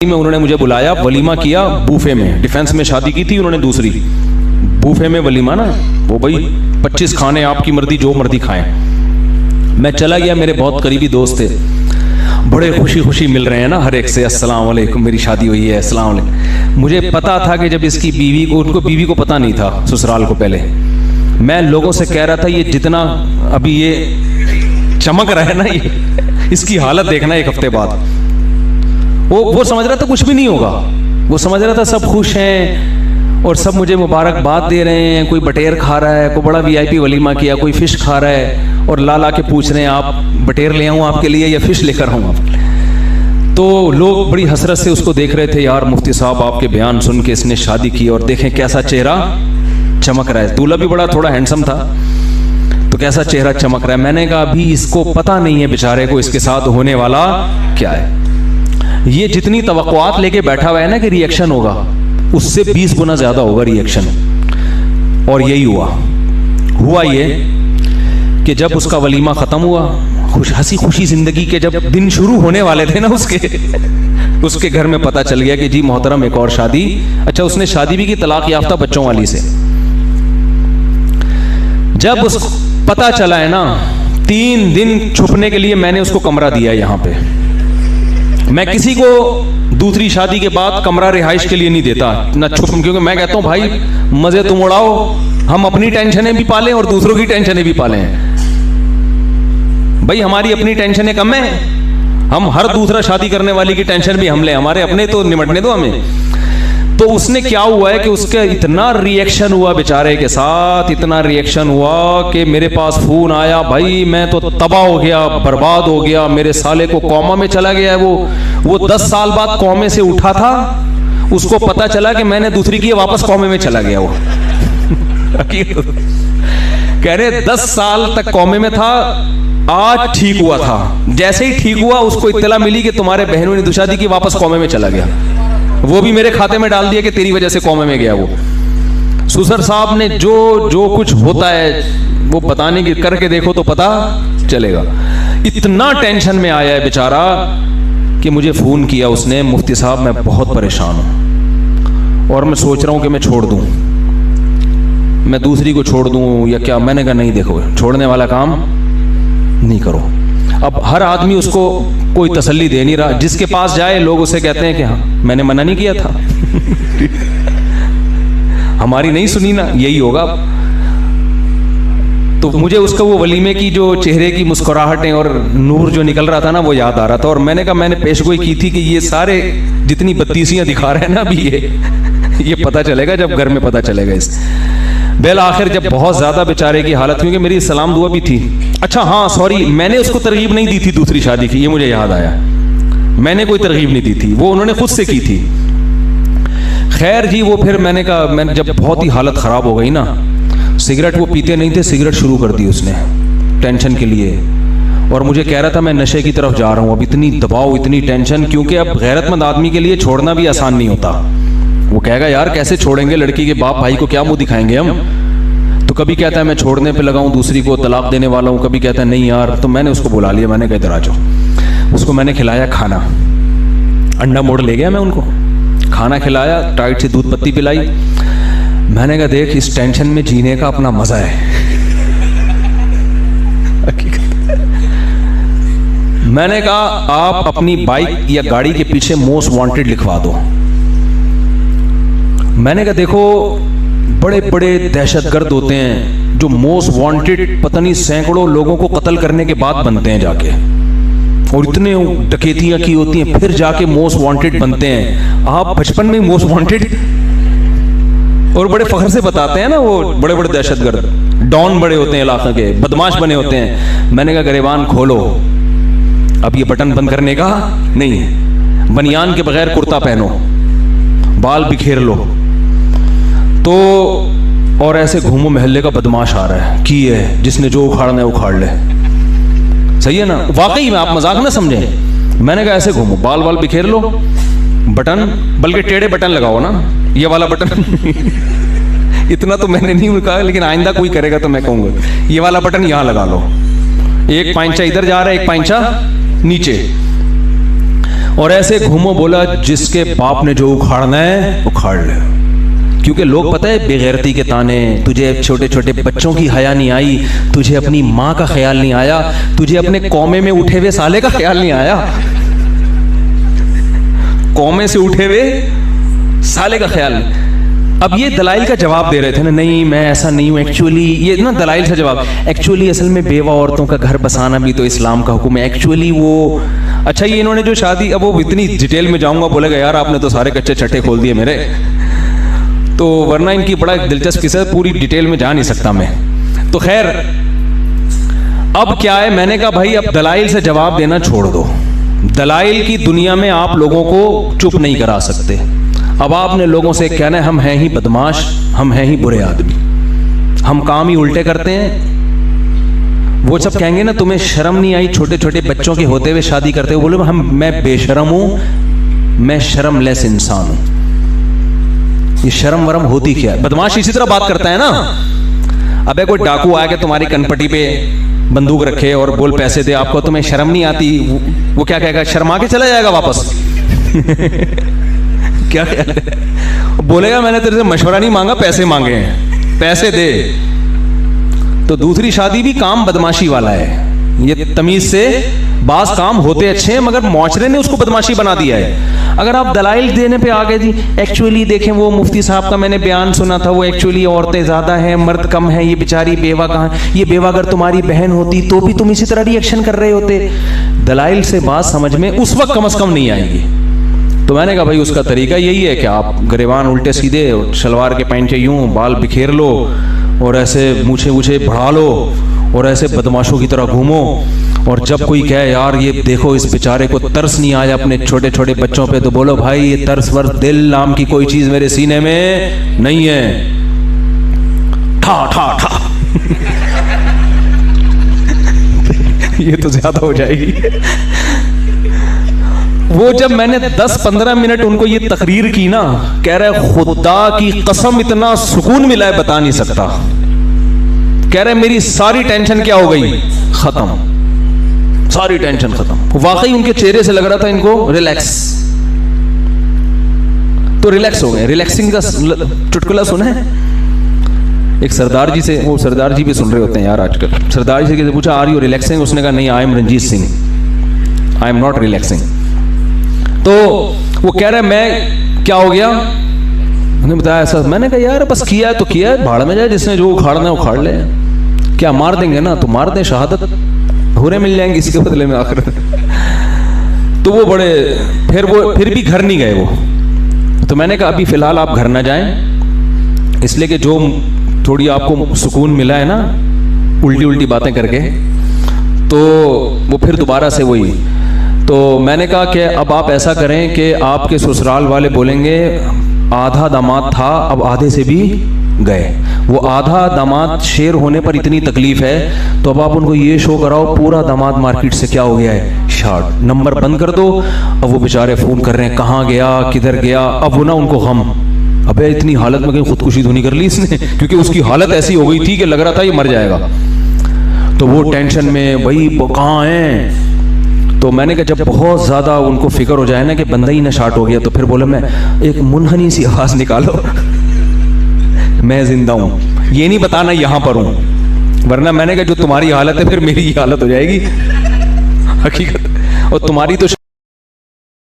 में उन्होंने मुझे बुलाया, वलीमा किया बूफे में। डिफेंस में शादी की थी उन्होंने दूसरी, बूफे में वलीमा ना, वो भाई 25 खाने, आपकी मर्जी जो मर्जी खाएं। मैं चला गया, मेरे बहुत करीबी दोस्त थे, बड़े खुशी खुशी मिल रहे हैं ना हर एक से, अस्सलाम वालेकुम मेरी शादी हुई है, अस्सलाम वालेकुम। मुझे पता था कि जब इसकी बीवी को, उनको बीवी को पता नहीं था ससुराल को, पहले मैं लोगों से कह रहा था ये जितना अभी ये चमक रहा है ना, ये इसकी हालत देखना एक हफ्ते बाद। वो समझ रहा था कुछ भी नहीं होगा, वो समझ रहा था सब खुश हैं और सब मुझे मुबारकबाद दे रहे हैं, कोई बटेर खा रहा है, कोई बड़ा वीआईपी वलीमा किया, कोई फ़िश खा रहा है और ला के पूछ रहे हैं आप बटेर ले आऊँ आपके लिए या फ़िश लेकर आऊँ आप। तो लोग बड़ी हसरत से उसको देख रहे थे, यार मुफ्ती साहब आपके बयान सुन के इसने शादी की और देखें कैसा चेहरा चमक रहा है। दूल्हा भी बड़ा थोड़ा हैंडसम था, तो कैसा चेहरा चमक रहा है। मैंने कहा अभी इसको पता नहीं है बेचारे को इसके साथ होने वाला क्या है। ये जितनी तवक्कुआत लेके बैठा हुआ है ना कि रिएक्शन होगा, उससे 20 गुना ज्यादा होगा रिएक्शन। और यही हुआ ये कि जब उसका वलीमा खत्म हुआ, हंसी खुशी जिंदगी के जब दिन शुरू होने वाले थे ना उसके घर में पता चल गया कि जी मोहतरम एक और शादी। अच्छा, उसने शादी भी की तलाक याफ्ता बच्चों वाली से। जब उस पता चला है ना, 3 दिन छुपने के लिए मैंने उसको कमरा दिया यहाँ पे। मैं किसी को दूसरी शादी के बाद कमरा रिहाइश के लिए नहीं देता ना छुप, क्योंकि मैं कहता हूं भाई मजे तुम उड़ाओ, हम अपनी टेंशनें भी पालें और दूसरों की टेंशनें भी पालें। भाई हमारी अपनी टेंशनें कम है, हम हर दूसरा शादी करने वाली की टेंशन भी हम लें, हमारे अपने तो निमटने दो हमें। तो उसने क्या हुआ है कि उसका इतना रिएक्शन हुआ बेचारे के साथ, इतना रिएक्शन हुआ कि मेरे पास फोन आया, भाई मैं तो तबाह हो गया, बर्बाद हो गया, मेरे साले को कौमा में चला गया है। वो 10 साल बाद कौमे से उठा था, उसको पता चला कि मैंने दूसरी की, वापस कौमे में चला गया वो। कह रहे 10 साल तक कौमे में था, आज ठीक हुआ था। जैसे ही ठीक हुआ उसको इत्तला मिली कि तुम्हारे बहनों ने दुशादी की, वापस कौमे में चला गया। वो भी मेरे खाते में डाल दिया कि तेरी वजह से कौमे में गया वो। सुसर साहब ने जो कुछ होता है वो बताने की, करके देखो तो पता चलेगा। इतना टेंशन में आया है बेचारा कि मुझे फोन किया उसने, मुफ्ती साहब मैं बहुत परेशान हूं और मैं सोच रहा हूं कि मैं छोड़ दूं, मैं दूसरी को छोड़ दूं या क्या। मैंने कहा नहीं, देखो छोड़ने वाला काम नहीं करो। अब हर आदमी उसको कोई तसल्ली दे नहीं रहा, जिसके पास जाए लोग उसे कहते हैं कि हाँ मैंने मना नहीं किया था। हमारी नहीं सुनी ना, यही होगा। तो मुझे उसका वो वलीमे की जो चेहरे की मुस्कुराहटें और नूर जो निकल रहा था ना, वो याद आ रहा था। और मैंने कहा, मैंने पेशगोई की थी कि ये सारे जितनी बत्तीसियां दिखा रहे हैं ना अभी ये पता चलेगा जब घर में पता चलेगा इस। बेल आखिर जब बहुत ज्यादा बेचारे की हालत, क्योंकि मेरी सलाम दुआ भी थी। अच्छा हाँ सॉरी, मैंने उसको तरगीब नहीं दी थी दूसरी शादी की, ये मुझे याद आया। मैंने कोई तरगीब नहीं दी थी, वो उन्होंने खुद से की थी। खैर जी, वो फिर मैंने कहा, मैंने जब बहुत ही हालत खराब हो गई ना, सिगरेट वो पीते नहीं थे, सिगरेट शुरू कर दी उसने टेंशन के लिए। और मुझे कह रहा था मैं नशे की तरफ जा रहा हूँ, अब इतनी दबाव, इतनी टेंशन, क्योंकि अब गैरतमंद आदमी के लिए छोड़ना भी आसान नहीं होता। वो कहेगा यार कैसे छोड़ेंगे, लड़की के बाप भाई को क्या मुंह दिखाएंगे हम। तो कभी कहता है मैं छोड़ने पे लगा हूँ, दूसरी को तलाक देने वाला हूँ, कभी कहता है नहीं यार। तो मैंने उसको बुला लिया, मैंने कहा इधर आ जाओ। उसको मैंने खिलाया खाना, अंडा मोड़ ले गया मैं उनको, खाना खिलाया, टाइट से दूध पत्ती पिलाई। मैंने कहा देख इस टेंशन में जीने का अपना मजा है। मैंने कहा आप अपनी बाइक या गाड़ी के पीछे मोस्ट वांटेड लिखवा दो। मैंने कहा देखो बड़े बड़े दहशतगर्द होते हैं जो मोस्ट वांटेड पता नहीं सैकड़ों लोगों को कत्ल करने के बाद बनते हैं जाके, और इतने डकैतियां की होती हैं फिर जाके मोस्ट वांटेड बनते हैं। आप बचपन में मोस्ट वांटेड, और बड़े फख्र से बताते हैं ना, वो बड़े बड़े दहशतगर्द डॉन बड़े होते हैं, इलाके के बदमाश बने होते हैं। मैंने कहा गरेबान खोलो, अब ये बटन बंद करने का नहीं है, बनियान के बगैर कुर्ता पहनो, बाल बिखेर लो तो, और ऐसे घूमो महल्ले का बदमाश आ रहा है की है, जिसने जो उखाड़ना है उखाड़ ले। सही है ना, वाकई में आप मजाक ना समझें। मैंने कहा ऐसे घूमो, बाल बाल बिखेर लो, बटन बल्कि टेढ़े बटन लगाओ ना, ये वाला बटन। इतना तो मैंने नहीं कहा, लेकिन आइंदा कोई करेगा तो मैं कहूंगा ये वाला बटन यहां लगा लो, एक पांचा इधर जा रहा है, एक पांचा नीचे। और ऐसे घूमो, बोला जिसके बाप ने जो उखाड़ना है उखाड़ ले। क्योंकि लोग पता है बेगैरती के ताने, तुझे छोटे छोटे बच्चों की हया नहीं आई, तुझे अपनी माँ का ख्याल नहीं आया, तुझे अपने कौमे में उठे हुए साले का ख्याल नहीं आया, कौमे से उठे हुए साले का ख्याल। अब ये दलाइल का जवाब दे रहे थे ना, नहीं मैं ऐसा नहीं हूँ एक्चुअली, ये ना दलाइल का जवाब, एक्चुअली असल में बेवा औरतों का घर बसाना भी तो इस्लाम का हुक्म है, एक्चुअली वो अच्छा ये इन्होंने जो शादी, अब वो इतनी डिटेल में जाऊंगा बोलेगा यार आपने तो सारे कच्चे छट्टे खोल दिए मेरे, तो वरना इनकी बड़ा दिलचस्प किस्सा, पूरी डिटेल में जा नहीं सकता मैं। तो खैर अब क्या है, मैंने कहा भाई अब दलाइल से जवाब देना छोड़ दो, दलाइल की दुनिया में आप लोगों को चुप नहीं करा सकते। अब आपने लोगों से कहना है हम हैं ही बदमाश, हम हैं ही बुरे आदमी, हम काम ही उल्टे करते हैं। वो सब कहेंगे ना तुम्हें शर्म नहीं आई छोटे छोटे बच्चों के होते हुए शादी करते हुए, बोले मैं बेशरम हूं, मैं शर्मलेस इंसान हूं। ये शर्म वरम होती क्या है? बदमाश इसी तरह बात करता है ना, अबे कोई डाकू आया कि तुम्हारी कनपटी पे बंदूक रखे और बोल पैसे दे आपको, तुम्हें शर्म नहीं आती? वो क्या कहेगा, शर्मा के चला जाएगा वापस। क्या बोलेगा मैंने तेरे से मशवरा नहीं मांगा, पैसे मांगे हैं, पैसे दे। तो दूसरी शादी भी काम बदमाशी वाला है, ये तमीज से बास काम होते अच्छे हैं मगर मुआशरे ने उसको बदमाशी बना दिया है। अगर आप दलाइल देने पे आ गए जी, एक्चुअली देखें वो मुफ्ती साहब का मैंने बयान सुना था, वो एक्चुअली औरतें ज़्यादा हैं मर्द कम हैं, ये बेचारी बेवा कहाँ, ये बेवा अगर तुम्हारी बहन होती तो भी तुम इसी तरह रिएक्शन कर रहे होते। दलाइल से बात समझ में उस वक्त कम से कम नहीं आएगी। तो मैंने कहा भाई उसका तरीका यही है कि आप गिरेबान उल्टे सीधे, शलवार के पैंटे यूं, बाल बिखेर लो और ऐसे मूछे वूछे बढ़ा लो और ऐसे बदमाशों की तरह घूमो, और जब कोई कहे यार ये देखो इस बेचारे को तरस नहीं आया अपने छोटे छोटे बच्चों पे, तो बोलो भाई ये तरस वर्स दिल नाम की कोई चीज मेरे सीने में नहीं है, ठा ठा ठा। ये तो ज्यादा हो जाएगी। वो जब मैंने 10-15 मिनट उनको ये तकरीर की ना, कह रहे खुदा की कसम इतना सुकून मिला है बता नहीं सकता, कह रहे मेरी सारी टेंशन क्या हो गई, खत्म, सारी टेंशन खत्म। वाकई उनके चेहरे से लग रहा था इनको रिलैक्स, तो रिलैक्स हो गए। रिलैक्सिंग का चुटकुला सुना है? एक सरदार जी से, वो सरदार जी भी सुन रहे होते हैं यार आजकल, सरदार जी से पूछा आर यू रिलैक्सिंग, उसने कहा नहीं I am Ranjit Singh, I am not relaxing. तो वो कह रहे मैं क्या हो गया, उन्होंने बताया ऐसा। मैंने कहा यार बस किया तो किया है, भाड़ में जाए, जिसने जो उखाड़ना है उखाड़ ले, क्या मार देंगे ना तो मार दें, शहादत हुरे मिल जाएंगे इसके बदले में आखिर। तो वो बड़े फिर भी घर नहीं गए वो। तो मैंने कहा अभी फिलहाल आप घर ना जाएं, इसलिए कि जो थोड़ी आपको सुकून मिला है ना उल्टी उल्टी बातें करके, तो वो फिर दोबारा से वही। तो मैंने कहा कि अब आप ऐसा करें कि आपके ससुराल वाले बोलेंगे आधा दामाद था अब आधे से भी गए, वो आधा दामाद शेर होने पर इतनी तकलीफ है, तो अब आप उनको ये शो कराओ पूरा दामाद मार्केट से क्या हो गया है शार्ट, नंबर बंद कर दो। अब वो बेचारे फ़ोन कर रहे हैं कहाँ गया किधर गया, अब वो ना उनको गम, अबे इतनी हालत में कहीं खुदकुशी तो नहीं कर ली इसने, क्योंकि उसकी हालत ऐसी हो गई थी कि लग रहा था ये मर जाएगा। तो वो टेंशन में भाई कहाँ हैं। तो मैंने कहा जब बहुत ज़्यादा उनको फिक्र हो जाए ना कि बंदा ही ना शार्ट हो गया, तो फिर बोला मैं एक मुनहनी सी आवाज़ निकालो, मैं जिंदा हूँ, ये नहीं बताना यहाँ पर हूँ, वरना मैंने कहा जो तुम्हारी हालत है फिर मेरी हालत हो जाएगी हकीकत, और तुम्हारी तो